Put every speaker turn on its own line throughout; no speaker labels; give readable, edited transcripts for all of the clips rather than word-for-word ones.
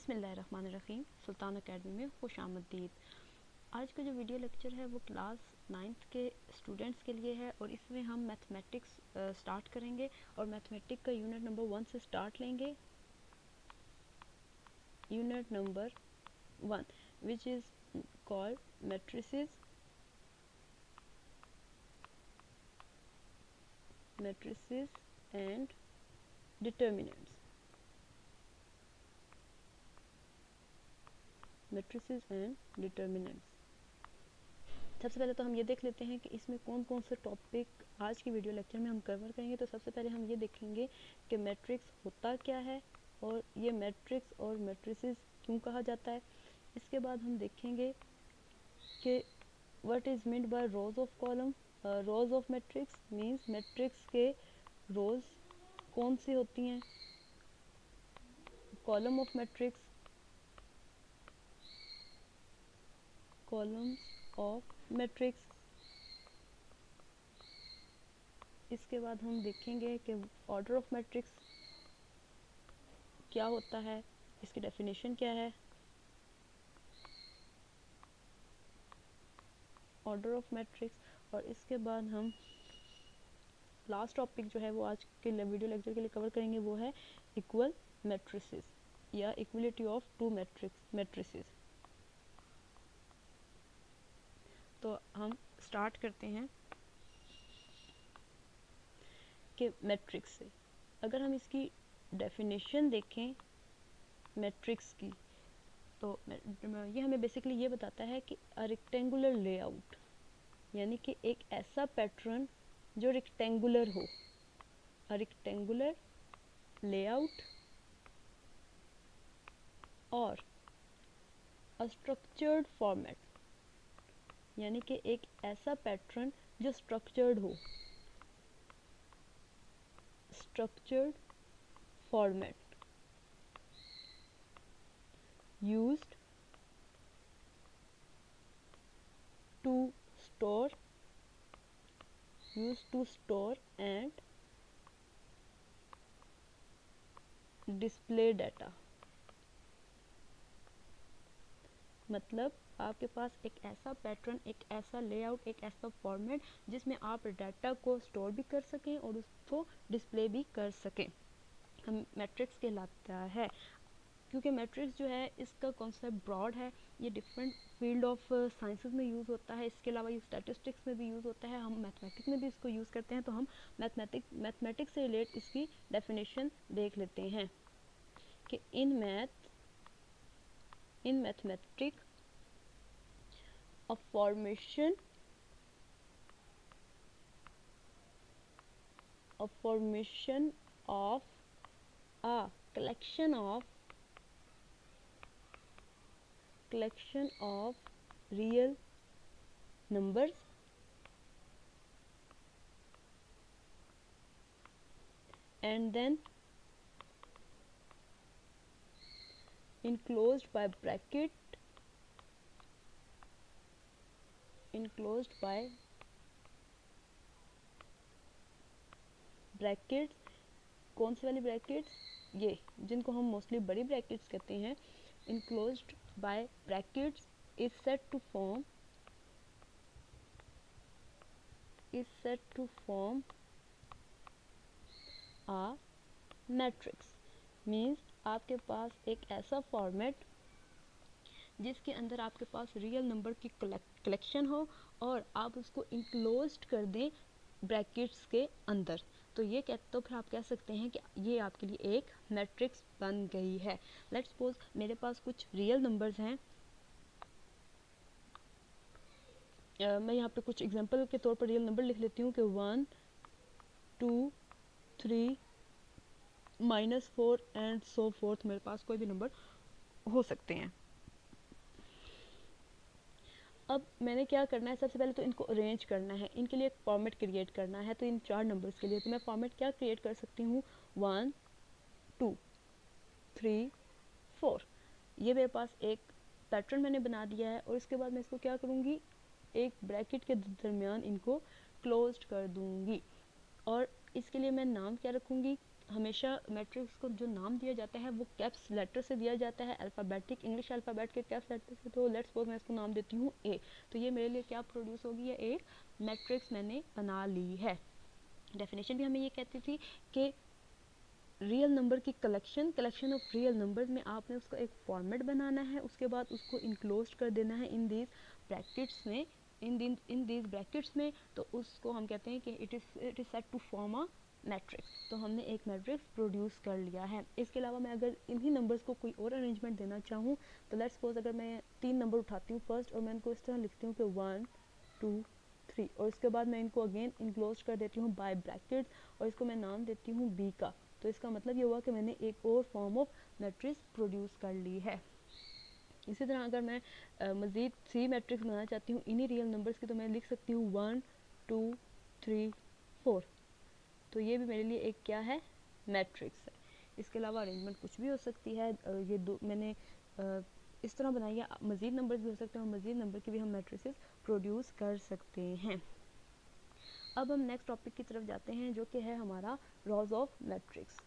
बिस्मिल्लाहिर्रहमानिर्रहीम। सुल्तान अकेडमी में खुश आमदीद। आज का जो वीडियो लेक्चर है वो क्लास 9th के स्टूडेंट्स के लिए है और इसमें हम मैथमेटिक्स स्टार्ट करेंगे और मैथमेटिक्स का यूनिट नंबर 1 से स्टार्ट लेंगे। Unit number 1 which is called matrices and determinants. Matrices and determinants. सबसे पहले तो हम ये देख लेते हैं कि इसमें कौन कौन से टॉपिक आज की वीडियो लेक्चर में हम कवर करेंगे। तो सबसे पहले हम ये देखेंगे कि मैट्रिक्स होता क्या है और ये मैट्रिक्स और मैट्रिसेस क्यों कहा जाता है। इसके बाद हम देखेंगे कि what is meant by rose of column. Rose of matrix means matrix के रोज कौन सी होती हैं। Column of matrix, columns of matrix. इसके बाद हम देखेंगे कि ऑर्डर ऑफ मैट्रिक्स क्या होता है, इसकी डेफिनेशन क्या है। Order of matrix. और इसके बाद हम लास्ट टॉपिक जो है वो आज के वीडियो लेक्चर के लिए कवर करेंगे, वो है इक्वल मैट्रिसेस या इक्वलिटी ऑफ टू मैट्रिसेस। तो हम स्टार्ट करते हैं कि मैट्रिक्स से। अगर हम इसकी डेफिनेशन देखें मैट्रिक्स की, तो ये हमें बेसिकली ये बताता है कि अ रेक्टेंगुलर लेआउट, यानी कि एक ऐसा पैटर्न जो रेक्टेंगुलर हो। अ रेक्टेंगुलर लेआउट और अ स्ट्रक्चर्ड फॉर्मेट, यानी कि एक ऐसा पैटर्न जो स्ट्रक्चर्ड हो। Structured format used to store and display data। मतलब आपके पास एक ऐसा पैटर्न, एक ऐसा लेआउट, एक ऐसा फॉर्मेट जिसमें आप डाटा को स्टोर भी कर सकें और उसको डिस्प्ले भी कर सकें, हम मैट्रिक्स कहलाता है। क्योंकि मैट्रिक्स जो है इसका कॉन्सेप्ट ब्रॉड है, ये डिफरेंट फील्ड ऑफ साइंसेस में यूज़ होता है। इसके अलावा ये स्टैटिस्टिक्स में भी यूज़ होता है, हम मैथमेटिक्स में भी इसको यूज़ करते हैं। तो हम मैथमेटिक्स से रिलेट इसकी डेफिनेशन देख लेते हैं कि in mathematics a formation of a collection of real numbers and then enclosed by brackets कौन से वाली ब्रैकेट्स, ये जिनको हम मोस्टली बड़ी ब्रैकेट्स कहते हैं। enclosed by brackets is said to form a matrix। Means आपके पास एक ऐसा फॉर्मेट जिसके अंदर आपके पास रियल नंबर की कलेक्शन हो और आप उसको इंक्लोज्ड कर दें ब्रैकेट्स के अंदर। तो ये तो फिर आप कह सकते हैं कि ये आपके लिए एक मैट्रिक्स बन गई है। लेट्स सपोज मेरे पास कुछ रियल नंबर्स हैं। मैं यहाँ पे कुछ एग्जांपल के तौर पर रियल नंबर लिख लेती हूँ कि 1 2 3 -4 एंड सो फोर्थ। मेरे पास कोई भी नंबर हो सकते हैं। अब मैंने क्या करना है, सबसे पहले तो इनको अरेंज करना है, इनके लिए एक फॉर्मेट क्रिएट करना है। तो इन 4 नंबर्स के लिए तो मैं फॉर्मेट क्या क्रिएट कर सकती हूँ, 1 2 3 4। ये मेरे पास एक पैटर्न मैंने बना दिया है और इसके बाद मैं इसको क्या करूँगी, एक ब्रैकेट के दरमियान इनको क्लोज्ड कर दूँगी। और इसके लिए मैं नाम क्या रखूँगी, हमेशा मैट्रिक्स को जो नाम दिया जाता है वो कैप्स लेटर से दिया जाता है, अल्फ़ाबेटिक इंग्लिश अल्फ़ाबेट के कैप्स लेटर से। तो लेट्स सपोज मैं इसको नाम देती हूँ ए, तो ये मेरे लिए क्या प्रोड्यूस होगी, एक मैट्रिक्स मैंने बना ली है। डेफिनेशन भी हमें ये कहती थी कि रियल नंबर की कलेक्शन ऑफ रियल नंबर्स में आपने उसका एक फॉर्मेट बनाना है, उसके बाद उसको इनक्लोज कर देना है इन दीज ब्रैकेट्स में, इन दीज ब्रैकेट्स में। तो उसको हम कहते हैं कि it is set to form a matrix. तो हमने एक मैट्रिक्स प्रोड्यूस कर लिया है। इसके अलावा मैं अगर इन्हीं नंबर्स को कोई और अरेंजमेंट देना चाहूँ, तो लेट्स सपोज अगर मैं 3 नंबर उठाती हूँ फर्स्ट, और मैं इनको इस तरह लिखती हूँ कि 1 2 3, और इसके बाद मैं इनको अगेन इनक्लोज कर देती हूँ बाय ब्रैकेट्स, और इसको मैं नाम देती हूँ बी का। तो इसका मतलब ये हुआ कि मैंने एक और फॉर्म ऑफ मैट्रिक्स प्रोड्यूस कर ली है। इसी तरह अगर मैं मज़ीद सी मैट्रिक्स बनाना चाहती हूँ इन्हीं रियल नंबर्स की, तो मैं लिख सकती हूँ 1 2 3 4। तो ये भी मेरे लिए एक क्या है, मैट्रिक्स है। इसके अलावा अरेंजमेंट कुछ भी हो सकती है। ये दो मैंने इस तरह बनाई है। मज़ीद नंबर्स भी हो सकते हैं, और मज़ीद नंबर की भी हम मैट्रिसेस प्रोड्यूस कर सकते हैं। अब हम नेक्स्ट टॉपिक की तरफ जाते हैं, जो कि है हमारा rows of matrix.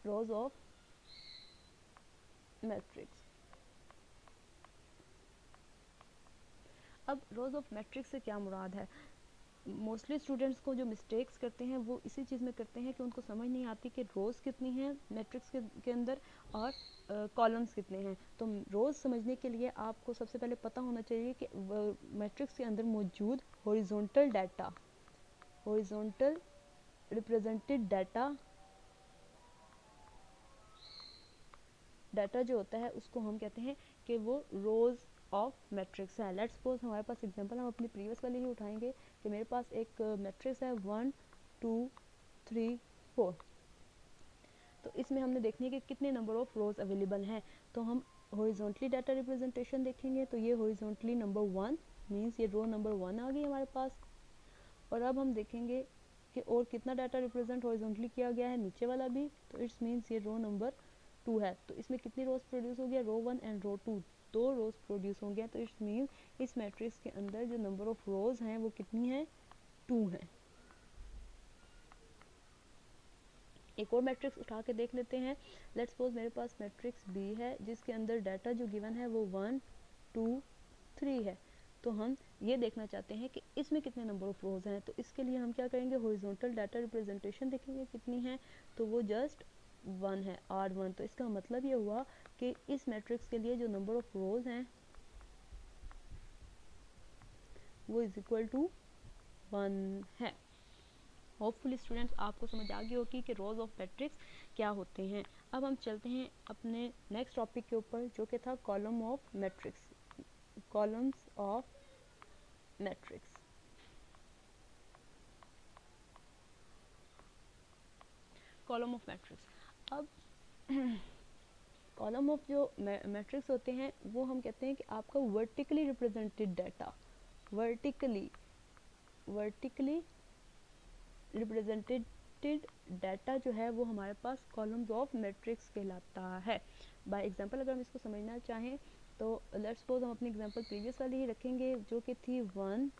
Rows of matrix. अब रॉज ऑफ मैट्रिक्स से क्या मुराद है? मोस्टली स्टूडेंट्स को जो मिस्टेक्स करते हैं वो इसी चीज़ में करते हैं कि उनको समझ नहीं आती कि रोज़ कितनी हैं मैट्रिक्स के अंदर, और कॉलम्स कितने हैं। तो रोज़ समझने के लिए आपको सबसे पहले पता होना चाहिए कि मैट्रिक्स के अंदर मौजूद horizontal data, horizontal represented data जो होता है उसको हम कहते हैं कि वो रोज़ ऑफ मैट्रिक्स है। लेट्स सपोज हमारे पास एग्जांपल हम अपनी प्रीवियस वाली ही उठाएंगे कि मेरे पास एक मैट्रिक्स है 1 2 3 4। तो इसमें हमने देखनी है कि कितने नंबर ऑफ रोज अवेलेबल हैं। तो हम हॉरिजॉन्टली डाटा रिप्रेजेंटेशन देखेंगे, तो ये हॉरिजॉन्टली नंबर 1 मीन्स ये रो नंबर 1 आ गई हमारे पास। और अब हम देखेंगे कि और कितना डाटा रिप्रेजेंट हॉरिजॉन्टली किया गया है, नीचे वाला भी, तो इट्स मीन्स ये रो नंबर 2 है। तो इसमें कितनी रोज प्रोड्यूस हो गया, रो 1 एंड रो 2, 2 रोज प्रोड्यूस हो गया। तो इट्स मीन्स इस मैट्रिक्स के अंदर जो नंबर ऑफ रोज हैं वो कितनी है, 2 है। एक और मैट्रिक्स उठा के देख लेते हैं। लेट्स सपोज मेरे पास मैट्रिक्स बी है जिसके अंदर डाटा जो गिवन है वो 1 2 3 है। तो हम ये देखना चाहते हैं कि इसमें कितने नंबर ऑफ रोज हैं। तो इसके लिए हम क्या करेंगे, हॉरिजॉन्टल डाटा रिप्रेजेंटेशन देखेंगे कितनी है, तो वो जस्ट 1 है, R1। तो इसका मतलब ये हुआ कि इस मैट्रिक्स के लिए जो नंबर ऑफ रोज हैं वो इज इक्वल टू 1 है। होपफुली स्टूडेंट्स आपको समझ आ गई होगी कि रोज ऑफ मैट्रिक्स क्या होते हैं। अब हम चलते हैं अपने नेक्स्ट टॉपिक के ऊपर, जो कि था column of matrix, columns of matrix. Column of matrix. अब कॉलम ऑफ जो मैट्रिक्स होते हैं वो हम कहते हैं कि आपका vertically represented data, vertically represented data जो है वो हमारे पास कॉलम्स ऑफ मैट्रिक्स कहलाता है। बाय एग्जांपल अगर हम इसको समझना चाहें तो लेट्स सपोज हम अपनी एग्जांपल प्रीवियस वाली ही रखेंगे जो कि थी 1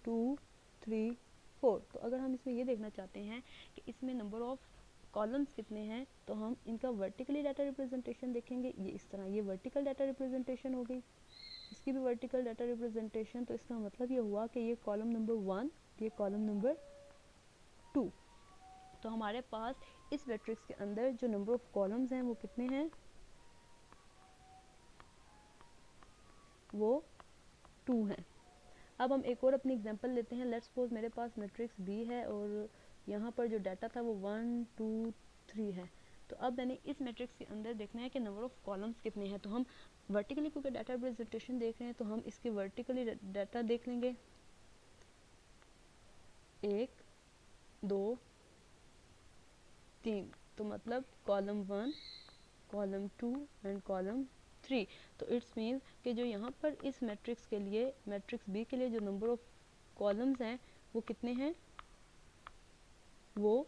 2 3 4। तो अगर हम इसमें ये देखना चाहते हैं कि इसमें नंबर ऑफ कॉलम्स कितने हैं, तो हम इनका वर्टिकली डाटा रिप्रेजेंटेशन देखेंगे। ये इस तरह, ये वर्टिकल डाटा रिप्रेजेंटेशन हो गई, इसकी भी वर्टिकल डाटा रिप्रेजेंटेशन। तो इसका मतलब ये हुआ कि ये कॉलम नंबर 1, ये कॉलम नंबर 2। तो हमारे पास इस मैट्रिक्स के अंदर जो नंबर ऑफ कॉलम्स हैं वो कितने हैं, वो 2 हैं। अब हम एक और अपनी एग्जांपल लेते हैं। लेट्स सपोज मेरे पास मैट्रिक्स बी है और यहाँ पर जो डाटा था वो 1 2 3 है। तो अब मैंने इस मैट्रिक्स के अंदर देखना है कि नंबर ऑफ कॉलम्स कितने हैं। तो हम वर्टिकली क्योंकि डाटा रिप्रेजेंटेशन देख रहे हैं तो हम इसके वर्टिकली डाटा देख लेंगे, 1 2 3। तो मतलब कॉलम 1 कॉलम 2 एंड कॉलम 3। तो इट्स मीन कि जो यहाँ पर इस मैट्रिक्स के लिए, मैट्रिक्स बी के लिए जो नंबर ऑफ कॉलम्स हैं वो कितने हैं, वो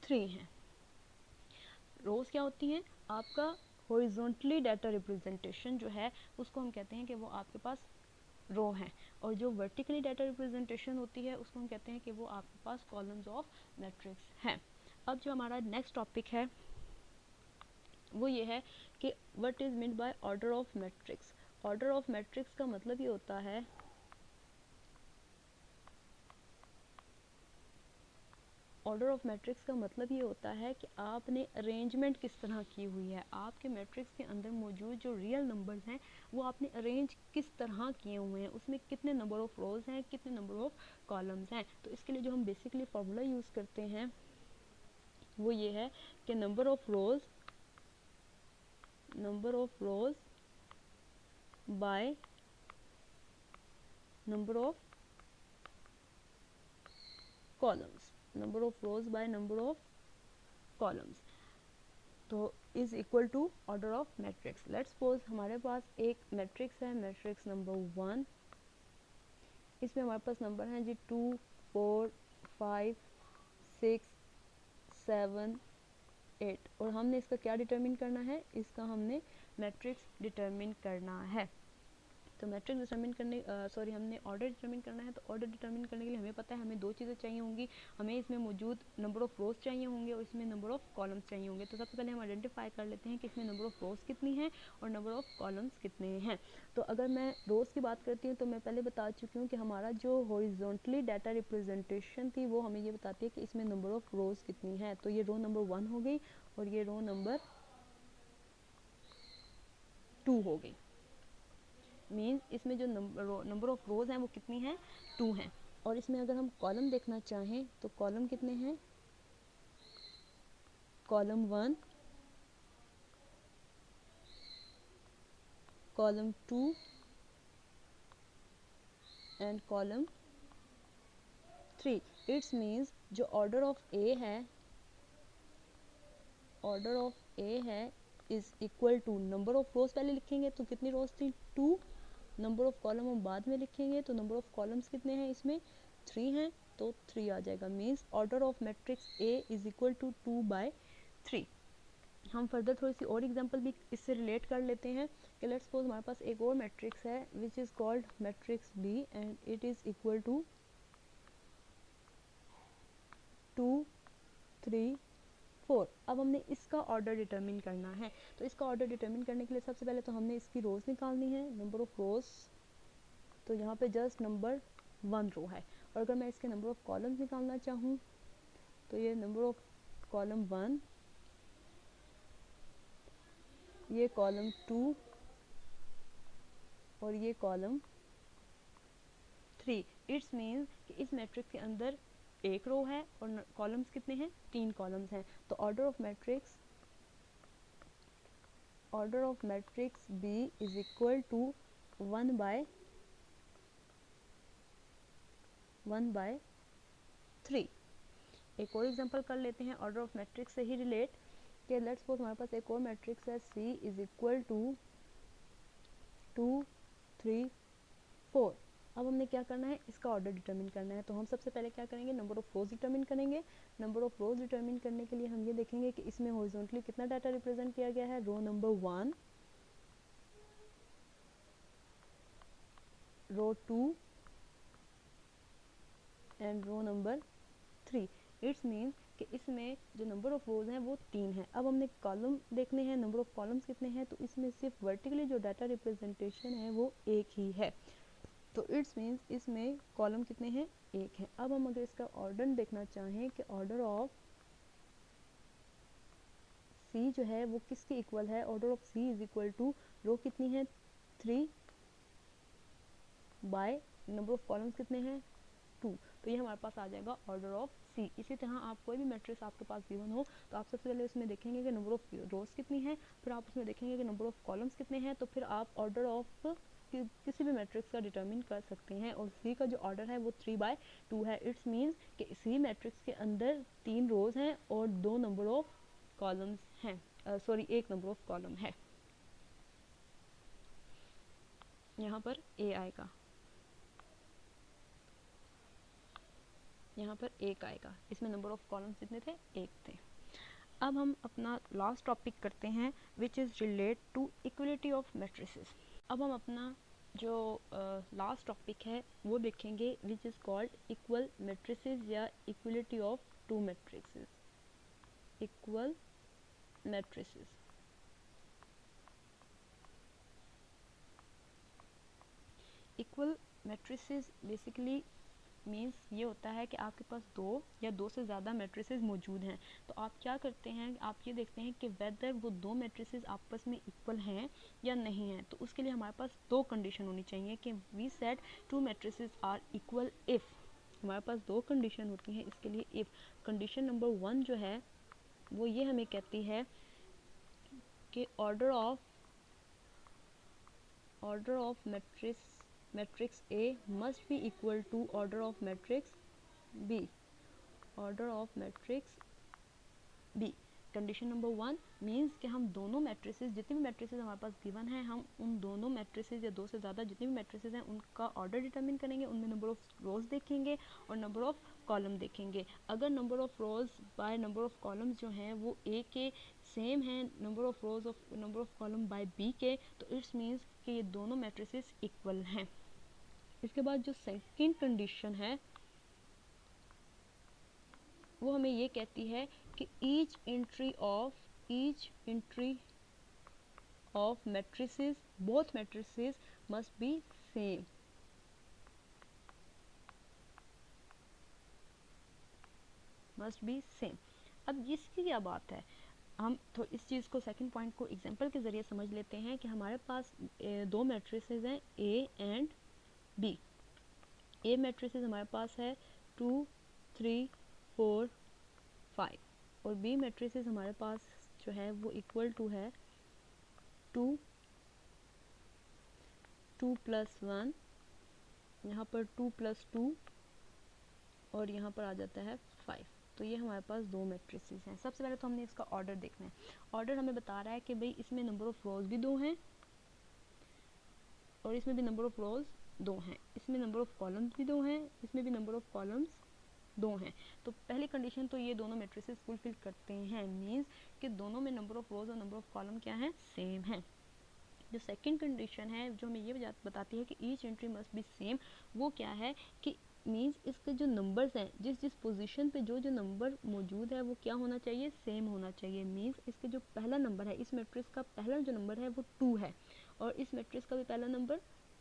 3 हैं। रोज क्या होती हैं, आपका हॉरिजॉन्टली डाटा रिप्रेजेंटेशन जो है उसको हम कहते हैं कि वो आपके पास रो हैं, और जो वर्टिकली डाटा रिप्रेजेंटेशन होती है उसको हम कहते हैं कि वो आपके पास कॉलम्स ऑफ मैट्रिक्स हैं। अब जो हमारा नेक्स्ट टॉपिक है वो ये है कि what is mean by order of matrix. Order of matrix का मतलब ये होता है, ऑर्डर ऑफ मैट्रिक्स का मतलब ये होता है कि आपने अरेंजमेंट किस तरह की हुई है, आपके मैट्रिक्स के अंदर मौजूद जो रियल नंबर्स हैं वो आपने अरेंज किस तरह किए हुए हैं, उसमें कितने नंबर ऑफ रोज हैं, कितने नंबर ऑफ कॉलम्स हैं। तो इसके लिए जो हम बेसिकली फार्मूला यूज़ करते हैं वो ये है कि number of rows by number of columns, number of rows by number of columns, तो is equal to order of matrix. Let's suppose हमारे पास एक मैट्रिक्स है, मैट्रिक्स नंबर 1, इसमें हमारे पास नंबर हैं जी 2 4 5 6 7 8, और हमने इसका क्या डिटरमिन करना है, इसका हमने मैट्रिक्स डिटरमिन करना है। तो मैट्रिक्स डिटरमिन करने हमने ऑर्डर डिटरमिन करना है। तो ऑर्डर डिटरमिन करने के लिए हमें पता है हमें दो चीज़ें चाहिए होंगी, हमें इसमें मौजूद नंबर ऑफ रोज चाहिए होंगे और इसमें नंबर ऑफ कॉलम्स चाहिए होंगे। तो सबसे पहले हम आइडेंटिफाई कर लेते हैं कि इसमें नंबर ऑफ रोज कितनी है और नंबर ऑफ कॉलम्स कितने हैं। तो अगर मैं रोज़ की बात करती हूँ तो मैं पहले बता चुकी हूँ कि हमारा जो हॉरिजॉन्टली डाटा रिप्रेजेंटेशन थी वो हमें ये बताती है कि इसमें नंबर ऑफ रोज कितनी है। तो ये रो नंबर 1 हो गई और ये रो नंबर 2 हो गई। मीन्स इसमें जो नंबर ऑफ रोज हैं वो कितनी हैं, 2 हैं। और इसमें अगर हम कॉलम देखना चाहें तो कॉलम कितने हैं, column 1, column 2 and column 3। It's means जो ऑर्डर ऑफ ए है, ऑर्डर ऑफ ए है is equal to number of rows पहले लिखेंगे तो कितनी रोज थी, 2। नंबर ऑफ कॉलम हम बाद में लिखेंगे तो नंबर ऑफ कॉलम्स कितने हैं, इसमें 3 हैं तो 3 आ जाएगा। Means order of matrix A is equal to 2/3। हम फर्दर थोड़ी सी और एग्जांपल भी इससे रिलेट कर लेते हैं कि लेट्स सपोज हमारे पास एक और मैट्रिक्स है which is called matrix B and it is equal to 2 3 4। अब हमने इसका ऑर्डर डिटरमिन करना है। तो इसका ऑर्डर डिटरमिन करने के लिए सबसे पहले तो हमने इसकी रोज निकालनी है, नंबर ऑफ रोज। तो यहाँ पे जस्ट नंबर 1 रो है, और अगर मैं इसके नंबर ऑफ कॉलम्स निकालना चाहूँ तो ये नंबर ऑफ कॉलम 1, ये कॉलम 2 और ये कॉलम 3। इट्स मीन्स कि इस मैट्रिक्स के अंदर एक रो है और कॉलम्स कितने हैं, 3 कॉलम्स हैं। तो order of matrix B is equal to 1/3। एक और एग्जांपल कर लेते हैं ऑर्डर ऑफ मैट्रिक्स से ही रिलेट कि लेट्स सपोज हमारे पास एक और मैट्रिक्स है सी इज इक्वल टू 2 3 4। अब हमने क्या करना है, इसका ऑर्डर डिटरमिन करना है। तो हम सबसे पहले क्या करेंगे, नंबर ऑफ रोज डिटरमिन करेंगे। नंबर ऑफ रोज डिटरमिन करने के लिए हम ये देखेंगे कि इसमें हॉरिजॉन्टली कितना डाटा रिप्रेजेंट किया गया है, row number 1, row 2 and row number 3। It's means कि इसमें जो नंबर ऑफ रोज हैं वो 3 हैं। अब हमने कॉलम देखने हैं, नंबर ऑफ कॉलम्स कितने हैं, तो इसमें सिर्फ वर्टिकली जो डाटा रिप्रेजेंटेशन है वो एक ही है। तो इट्स मीन्स इसमें कॉलम कितने हैं, एक है। अब हम अगर इसका ऑर्डर देखना चाहें कि ऑर्डर ऑफ सी जो है वो किसके इक्वल है, order of C is equal to row कितनी है 3 बाय नंबर ऑफ कॉलम्स कितने हैं 2। तो ये हमारे पास आ जाएगा ऑर्डर ऑफ सी। इसी तरह आप कोई भी मैट्रिक्स आपके पास गिवन हो तो आप सबसे पहले उसमें देखेंगे कि नंबर ऑफ रोज कितनी है, फिर आप उसमें देखेंगे कि नंबर ऑफ कॉलम्स कितने हैं, तो फिर आप ऑर्डर ऑफ किसी भी मैट्रिक्स का डिटरमिन कर सकते हैं। और सी का जो ऑर्डर है वो 3/2 है। इट्स मीन्स कि सी मैट्रिक्स के अंदर 3 रोज हैं और 2 नंबर ऑफ कॉलम्स हैं, एक नंबर ऑफ कॉलम है। यहाँ पर ए आएगा, यहाँ पर एक आएगा। इसमें नंबर ऑफ कॉलम्स कितने थे, एक थे। अब हम अपना लास्ट टॉपिक करते हैं which is relate to equality of matrices. अब हम अपना जो लास्ट टॉपिक है वो देखेंगे, which is called equal matrices या equality of two matrices. Equal matrices, equal matrices basically means ये होता है कि आपके पास दो या दो से ज़्यादा मैट्रिसेस मौजूद हैं। तो आप क्या करते हैं, आप ये देखते हैं कि वेदर वो दो मैट्रिसेस आपस में इक्वल हैं या नहीं हैं। तो उसके लिए हमारे पास दो कंडीशन होनी चाहिए कि we said two matrices are equal if. हमारे पास दो कंडीशन होती हैं इसके लिए इफ़। कंडीशन नंबर 1 जो है वो ये हमें कहती है कि order of matrix A must be equal to order of matrix B, order of matrix B। Condition number 1 means कि हम दोनों मैट्रिसेस, जितने भी मैट्रिसेस हमारे पास गिवन हैं, हम उन दोनों मैट्रिसेस या दो से ज़्यादा जितने भी मैट्रिसेस हैं उनका ऑर्डर डिटरमिन करेंगे, उनमें नंबर ऑफ रोज देखेंगे और नंबर ऑफ कॉलम देखेंगे। अगर number of rows by number of columns जो हैं वो A के सेम हैं number of column by B के, तो इट्स मीन्स कि ये दोनों मैट्रिसेस इक्वल हैं। इसके बाद जो सेकंड कंडीशन है वो हमें ये कहती है कि each entry of matrices, both matrices must be same. Must be same. अब इसकी क्या बात है, हम तो इस चीज़ को सेकंड पॉइंट को एग्जांपल के ज़रिए समझ लेते हैं कि हमारे पास दो मैट्रिसेस हैं A and B। A matrices हमारे पास है 2 3 4 5 और B मैट्रिसेस हमारे पास जो है वो इक्वल टू है 2 + 1, यहाँ पर 2 + 2 और यहाँ पर आ जाता है 5। तो ये हमारे पास दो मैट्रिसेस हैं। सबसे पहले तो हमने इसका ऑर्डर देखना है। ऑर्डर हमें बता रहा है कि भाई इसमें नंबर ऑफ रोज भी दो हैं और इसमें भी नंबर ऑफ रोज दो हैं, इसमें नंबर ऑफ कॉलम्स भी दो हैं, इसमें भी नंबर ऑफ कॉलम्स दो हैं। तो पहली कंडीशन तो ये दोनों मैट्रिसेस फुलफिल करते हैं, मींस कि दोनों में नंबर ऑफ रोज और नंबर ऑफ कॉलम क्या है, सेम है। जो सेकंड कंडीशन है जो हमें ये बताती है कि each entry must be same, वो क्या है कि मींस इसके जो नंबर्स हैं, जिस पोजीशन पे जो नंबर मौजूद है वो क्या होना चाहिए, सेम होना चाहिए। मींस इसके जो पहला नंबर है, इस मैट्रिक्स का पहला जो नंबर है वो 2 है और इस मैट्रिक्स का भी पहला नंबर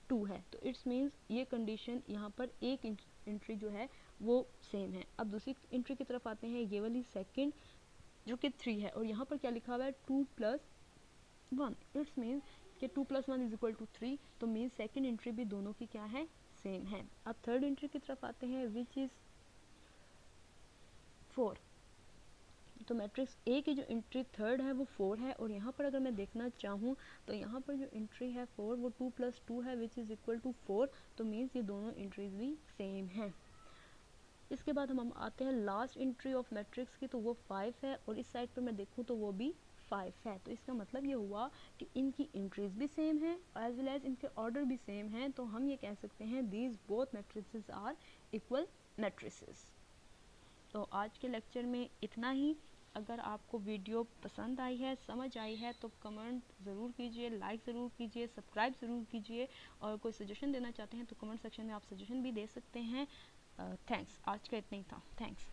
2 है। तो इट्स मीन्स ये कंडीशन यहाँ पर एक एंट्री जो है वो सेम है। अब दूसरी एंट्री की तरफ आते हैं, ये वाली सेकंड जो कि 3 है और यहाँ पर क्या लिखा हुआ है 2 + 1। इट्स मीन्स कि 2 + 1 = 3। तो मीन्स सेकंड एंट्री भी दोनों की क्या है, सेम है। अब थर्ड एंट्री की तरफ आते हैं विच इज़ 4। तो मैट्रिक्स ए की जो एंट्री थर्ड है वो 4 है और यहाँ पर अगर मैं देखना चाहूँ तो यहाँ पर जो एंट्री है 4 वो 2 + 2 है विच इज़ इक्वल टू 4। तो मीन्स ये दोनों एंट्रीज भी सेम हैं। इसके बाद हम आते हैं लास्ट एंट्री ऑफ मैट्रिक्स की, तो वो 5 है और इस साइड पर मैं देखूँ तो वो भी 5 है। तो इसका मतलब ये हुआ कि इनकी एंट्रीज भी सेम है एज वेल एज इनके ऑर्डर भी सेम है। तो हम ये कह सकते हैं these both matrices are equal matrices. तो आज के लेक्चर में इतना ही। अगर आपको वीडियो पसंद आई है, समझ आई है, तो कमेंट ज़रूर कीजिए, लाइक ज़रूर कीजिए, सब्सक्राइब ज़रूर कीजिए और कोई सजेशन देना चाहते हैं तो कमेंट सेक्शन में आप सजेशन भी दे सकते हैं। थैंक्स। आज का इतना ही था। थैंक्स।